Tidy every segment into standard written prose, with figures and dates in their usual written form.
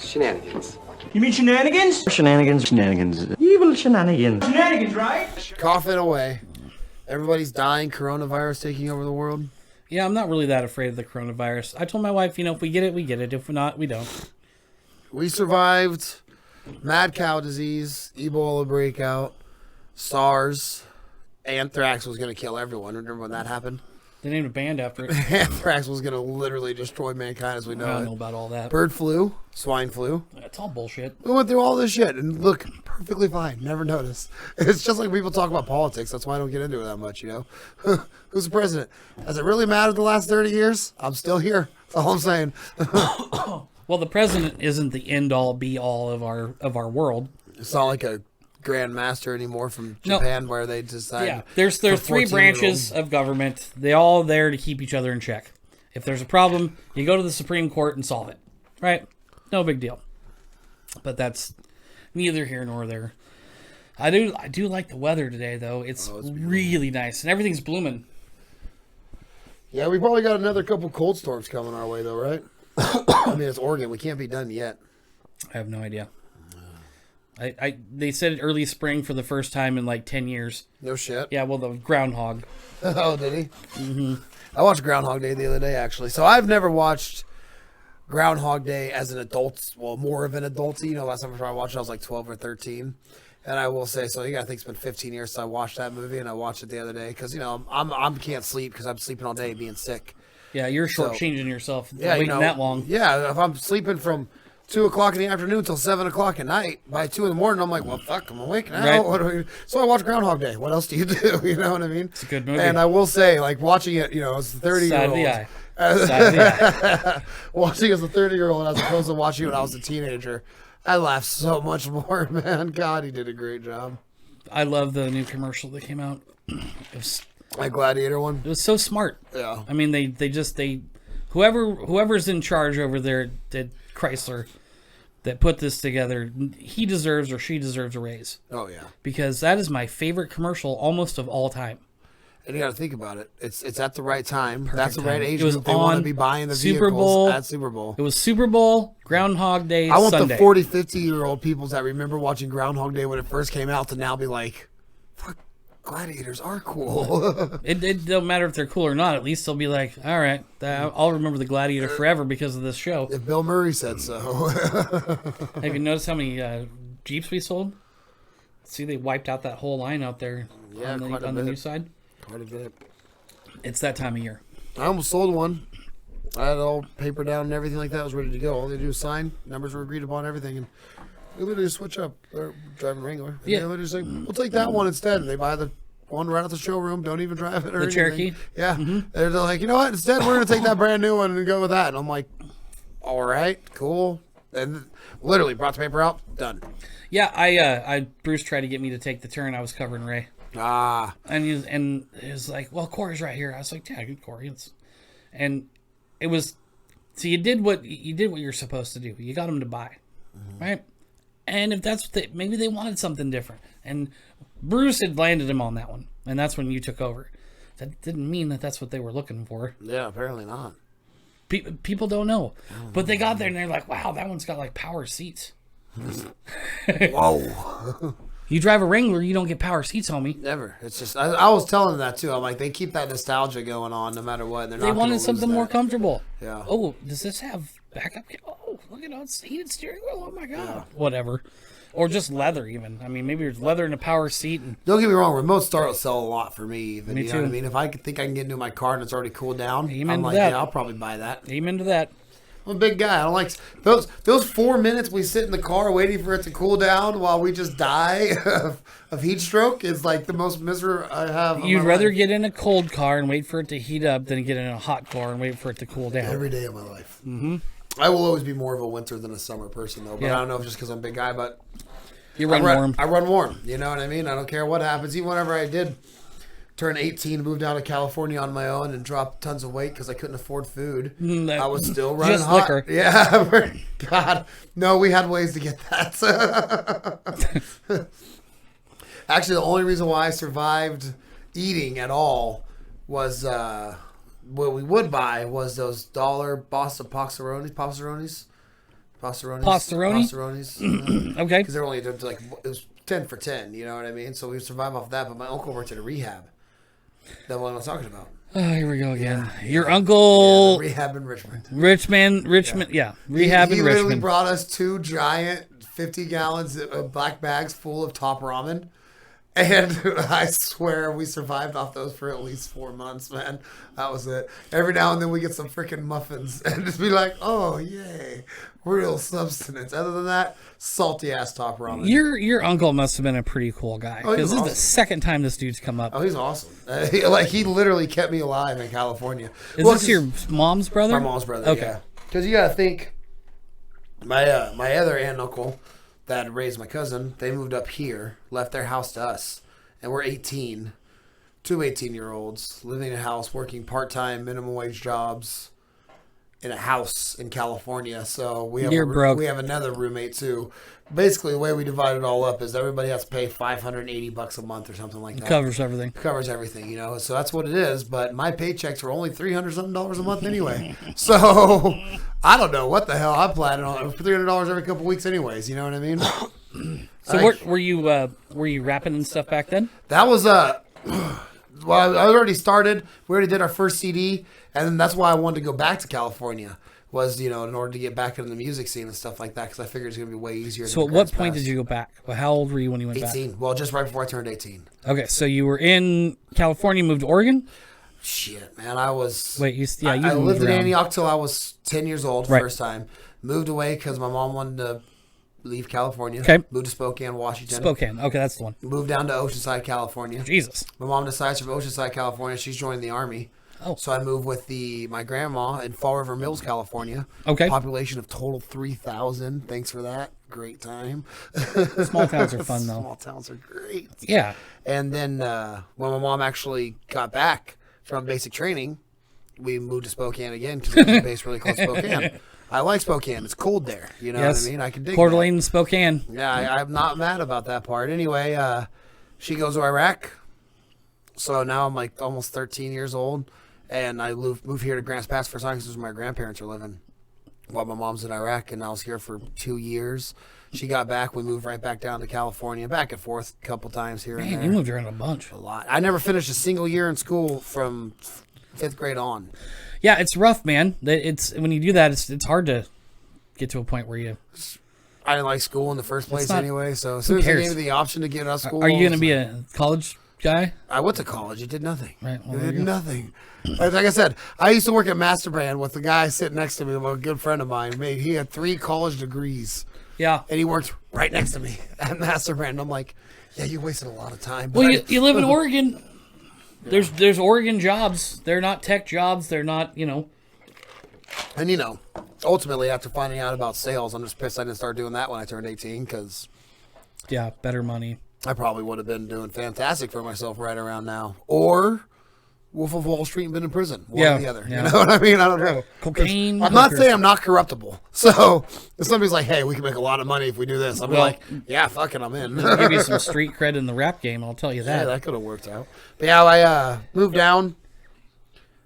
Shenanigans. You mean shenanigans? Shenanigans. Evil shenanigans. Shenanigans, right? Coughing away. Everybody's dying. Coronavirus taking over the world. Yeah, I'm not really that afraid of the coronavirus. I told my wife, if we get it, we get it. If not, we don't. We survived mad cow disease, Ebola breakout, SARS. Anthrax was going to kill everyone. Remember when that happened? They named a band after it. Anthrax was going to literally destroy mankind as we know I don't it. know about all that. Bird flu, swine flu. It's all bullshit. We went through all this shit and look perfectly fine. Never noticed. It's just like people talk about politics. That's why I don't get into it that much, Who's the president? Has it really mattered the last 30 years? I'm still here. That's all I'm saying. Well, the president isn't the end-all, be-all of our world. It's not like a Grand Master anymore from Japan where they decide. Yeah, there's three branches of government. They all there to keep each other in check. If there's a problem, you go to the Supreme Court and solve it. Right? No big deal. But that's neither here nor there. I do like the weather today though. It's really nice and everything's blooming. Yeah, we probably got another couple cold storms coming our way though, right? I mean, it's Oregon. We can't be done yet. I have no idea. They said early spring for the first time in like 10 years. No shit. Yeah, well, the groundhog. Oh, did he? Mm-hmm. I watched Groundhog Day the other day, actually. So I've never watched Groundhog Day as an adult. Well, more of an adult. Last time I watched it, I was like 12 or 13. And I will say, so you got to think it's been 15 years since I watched that movie, and I watched it the other day because, I can't sleep because I'm sleeping all day being sick. Yeah, you're shortchanging yourself yeah, waiting that long. Yeah, if I'm sleeping from 2 o'clock in the afternoon till 7 o'clock at night, by 2 in the morning, I'm like, well, fuck, I'm awake now. Right. So I watch Groundhog Day. What else do you do? You know what I mean? It's a good movie. And I will say, like, watching it, as a 30-year-old. Side of the eye. Side of the eye. Watching as a 30-year-old as opposed to watching when I was a teenager, I laughed so much more, man. God, he did a great job. I love the new commercial that came out. That Gladiator one? It was so smart. Yeah. I mean, they whoever's in charge over there at Chrysler that put this together, he deserves or she deserves a raise. Oh, yeah. Because that is my favorite commercial almost of all time. And you got to think about it. It's at the right time. Perfect That's the right time. age It was group. They want to be buying the vehicles at Super Bowl. It was Super Bowl, Groundhog Day, I want Sunday. the 40, 50-year-old people that remember watching Groundhog Day when it first came out to now be like, fuck, gladiators are cool. It don't matter if they're cool or not. At least they'll be like, all right, I'll remember the Gladiator forever because of this show. If Bill Murray said so. Have you noticed how many Jeeps we sold? See, they wiped out that whole line out there on the new side. Quite a bit. It's that time of year. I almost sold one. I had it all paper down and everything like that. I was ready to go. All they do is sign. Numbers were agreed upon, everything. And we literally just switch up. They're driving Wrangler. And Yeah. they literally say, we'll take that one instead. And they buy the one right out the showroom. Don't even drive it or anything. Cherokee? Yeah. They're like, you know what? Instead, we're going to take that brand new one and go with that. And I'm like, all right, cool. And literally brought the paper out. Done. Yeah, Bruce tried to get me to take the turn. I was covering Ray. Ah. And he was like, well, Corey's right here. I was like, yeah, good Corey. And it was, so you did what you're supposed to do. You got them to buy, right? And if that's what maybe they wanted something different. And Bruce had landed him on that one. And that's when you took over. That didn't mean that that's what they were looking for. Yeah, apparently not. People don't know. But they got there and they're like, wow, that one's got like power seats. Whoa. You drive a Wrangler, you don't get power seats, homie. Never. It's just, I was telling them that too. I'm like, they keep that nostalgia going on no matter what. And they're not They wanted gonna something lose more that. comfortable. Yeah. Oh, does this have backup? Oh, look at it's heated steering wheel. Oh my god. Yeah. Whatever. Or just leather, even. I mean, maybe it's leather and a power seat. And don't get me wrong, remote start will sell a lot for me. Even, me you too. know what I mean? If I think I can get into my car and it's already cooled down, Amen I'm to like, that. yeah, I'll probably buy that. Amen to that. I'm a big guy. I don't like those 4 minutes we sit in the car waiting for it to cool down while we just die of heat stroke is like the most miserable I have. You'd rather get in a cold car and wait for it to heat up than get in a hot car and wait for it to cool down. Every day of my life. Mm-hmm. I will always be more of a winter than a summer person, though. But Yeah. I don't know if it's just because I'm a big guy, but You run warm. I run warm. You know what I mean? I don't care what happens. Even whenever I did turn 18, moved out of California on my own and dropped tons of weight because I couldn't afford food, I was still running just hot. liquor. Yeah. God. No, we had ways to get that. Actually, the only reason why I survived eating at all was what we would buy was those dollar Boston Pocceronis. Pastaronis. Okay. Because they're only like, it was 10 for 10, you know what I mean? So we would survive off that, but my uncle worked at a rehab. That's what I'm talking about. Oh, here we go again. Your uncle... Yeah, rehab in Richmond. Richmond, yeah. Rehab in He literally Richmond. brought us 2 giant 50 gallons of black bags full of top ramen. And I swear we survived off those for at least 4 months, man. That was it. Every now and then we get some freaking muffins and just be like, oh, yay. Real substance. Other than that, salty ass top ramen. Your uncle must have been a pretty cool guy. Oh, he Because was this is the second time this dude's come up. Oh, he's awesome. He literally kept me alive in California. Is this your mom's brother? My mom's brother, Okay. yeah. Because you got to think, my other aunt and uncle that raised my cousin, they moved up here, left their house to us. And we're 18, 2 18-year-olds, living in a house, working part-time, minimum wage jobs in a house in California. So we have broke. We have another roommate too. Basically, the way we divide it all up is everybody has to pay $580 a month or something like that. Covers everything. Covers everything, you know. So that's what it is. But my paychecks are only $300-something a month anyway. So I don't know what the hell I'm planning on. $300 every couple weeks, anyways. You know what I mean? So were you rapping and stuff back then? That was well, I already started. We already did our first CD, and then that's why I wanted to go back to California. Was, you know, in order to get back into the music scene and stuff like that, because I figured it's gonna be way easier. So at what point did you go back? Well, how old were you when you went 18. back? Well, just right before I turned 18. Okay, so you were in California, moved to Oregon. Shit, man, I was. Wait, you I moved lived in around. Antioch till I was 10 years old. Right. First time, moved away because my mom wanted to leave California. Okay. Moved to Spokane, Washington. Spokane. Okay, that's the one. Moved down to Oceanside, California. Jesus. My mom decides from Oceanside, California, she's joining the Army. Oh. So I moved with my grandma in Fall River Mills, California. Okay. Population of total 3,000. Thanks for that. Great time. Small towns are fun, though. Small towns are great. Yeah. And then when my mom actually got back from basic training, we moved to Spokane again because there's a base really close to Spokane. I like Spokane. It's cold there. You know what I mean? I can dig Coeur that. d'Alene, Spokane. Yeah, I'm not mad about that part. Anyway, she goes to Iraq. So now I'm like almost 13 years old. And I moved here to Grants Pass for time because this is where my grandparents are living while my mom's in Iraq. And I was here for 2 years. She got back. We moved right back down to California, back and forth a couple times here and Man, there. you moved around a bunch. A lot. I never finished a single year in school from 5th grade on. Yeah, it's rough, man. It's when you do that, it's hard to get to a point where you. I didn't like school in the first place anyway. So as soon who as they cares? gave me the option to get out of school, Are you going to be a college guy? I went to college. It did nothing. Right, well, It there did you go. nothing. Like I said, I used to work at Master Brand with the guy sitting next to me, a good friend of mine. He had 3 college degrees, Yeah. and he worked right next to me at Master Brand. I'm like, yeah, you wasted a lot of time. Well, you live in Oregon. There's Oregon jobs. They're not tech jobs. They're not, And, ultimately, after finding out about sales, I'm just pissed I didn't start doing that when I turned 18 because Yeah, better money. I probably would have been doing fantastic for myself right around now. Or Wolf of Wall Street and been in prison. One or the other. Yeah. You know what I mean? I don't know. Cocaine. I'm not saying I'm not corruptible. So if somebody's like, hey, we can make a lot of money if we do this, I'm like, yeah, fuck it, I'm in. I'll give you some street cred in the rap game. I'll tell you Yeah, that. that could have worked out. But yeah, I moved down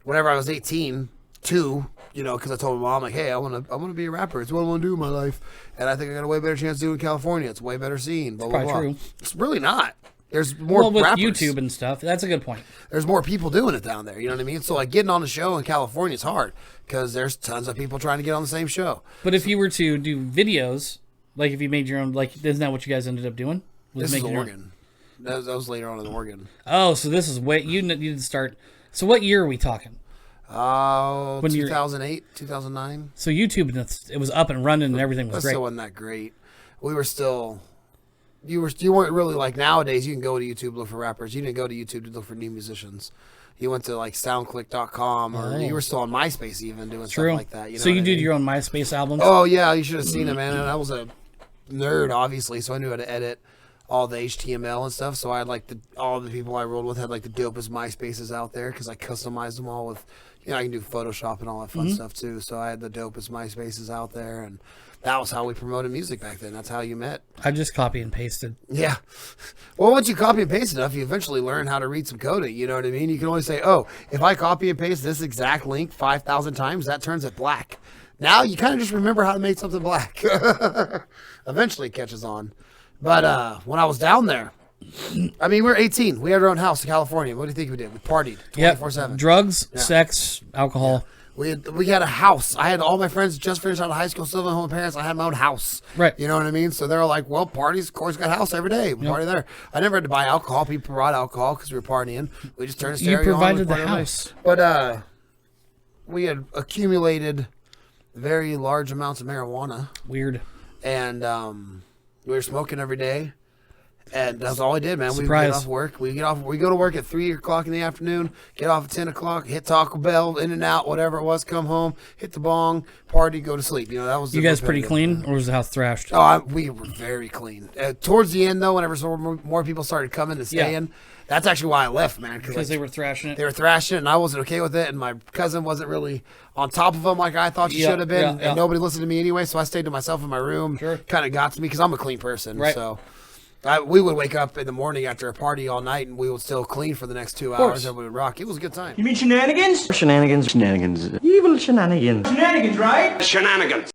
whenever I was 18 because I told my mom, like, hey, I want to be a rapper. It's what I want to do in my life. And I think I got a way better chance to do it in California. It's a way better scene. Blah, blah, Probably blah. true. It's really not. There's more with rappers. YouTube and stuff, that's a good point. There's more people doing it down there. You know what I mean? So, like, getting on the show in California is hard because there's tons of people trying to get on the same show. But if you were to do videos, like if you made your own, like, isn't that what you guys ended up doing? This is making your- Oregon. That was later on in Oregon. Oh, so this is way you need to start. So what year are we talking? When you're- 2008, 2009. So YouTube, it was up and running and everything was That great. still wasn't that great. We were still... You weren't really like nowadays. You can go to YouTube look for rappers. You didn't go to YouTube to look for new musicians. You went to like SoundClick.com or you were still on MySpace even doing True. stuff like that. You know so you what I did mean? your own MySpace albums? Oh yeah, you should have seen it, man. And I was a nerd, obviously, so I knew how to edit all the HTML and stuff. So I had like all the people I rolled with had like the dopest MySpaces out there because I customized them all with, I can do Photoshop and all that fun stuff too. So I had the dopest MySpaces out there, and that was how we promoted music back then. That's how you met. I just copy and pasted. Yeah. Well, once you copy and paste enough, you eventually learn how to read some coding. You know what I mean? You can only say, oh, if I copy and paste this exact link 5,000 times, that turns it black. Now you kind of just remember how to make something black. Eventually it catches on. But when I was down there, I mean, we were 18. We had our own house in California. What do you think we did? We partied 24/7. Drugs, sex, alcohol. We had a house. I had all my friends just finished out of high school, still living home with parents. I had my own house. Right. You know what I mean? So they're like, well, parties, Corey's got a house every day. We party there. I never had to buy alcohol. People brought alcohol because we were partying. We just turned the stereo on. You provided and the party all night. house. But we had accumulated very large amounts of marijuana. Weird. And we were smoking every day. And that's all I did, man. Surprise. We get off work. We go to work at 3 o'clock in the afternoon, get off at 10 o'clock, hit Taco Bell, In and Out, whatever it was, come home, hit the bong, party, go to sleep. You know, that was You guys pretty clean, or was the house thrashed? Oh, we were very clean. Towards the end, though, whenever more people started coming and staying, that's actually why I left, man. Because they were thrashing it. They were thrashing it, and I wasn't okay with it, and my cousin wasn't really on top of them like I thought she should have been, and nobody listened to me anyway, so I stayed to myself in my room. Sure. Kind of got to me, because I'm a clean person, right. So... we would wake up in the morning after a party all night, and we would still clean for the next 2 hours, and we would rock. It was a good time. You mean shenanigans? Shenanigans. Evil shenanigans. Shenanigans, right? Shenanigans.